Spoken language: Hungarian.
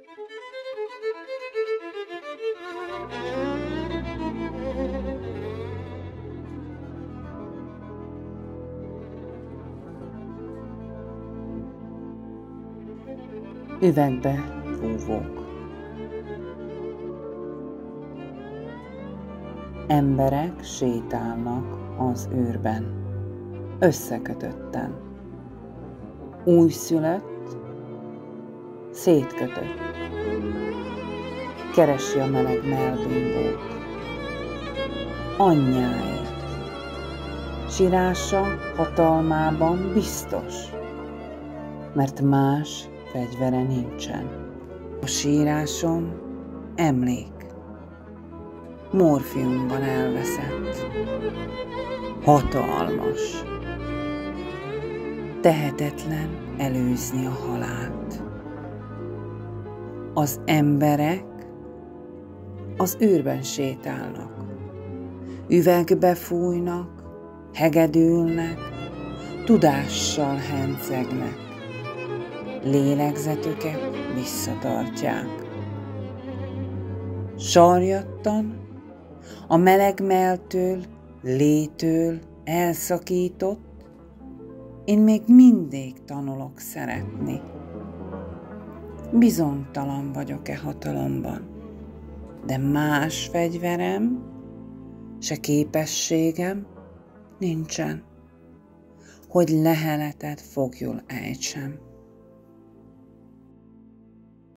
Üvegbe búvók. Emberek sétálnak az űrben, összekötötten. Újszülött, szétkötött, keresi a meleg mellbimbót, anyjáét. Sírása hatalmában biztos, mert más fegyvere nincsen. A síráson emlék, morfiumban elveszett, hatalmas, tehetetlen előzni a halált. Az emberek az űrben sétálnak, üvegbe fújnak, hegedülnek, tudással hencegnek, lélegzetüket visszatartják. Sarjadtan, a meleg melltől, létől elszakított, én még mindig tanulok szeretni. Bizonytalan vagyok-e hatalomban, de más fegyverem, se képességem nincsen, hogy leheletet foglyul ejtsem.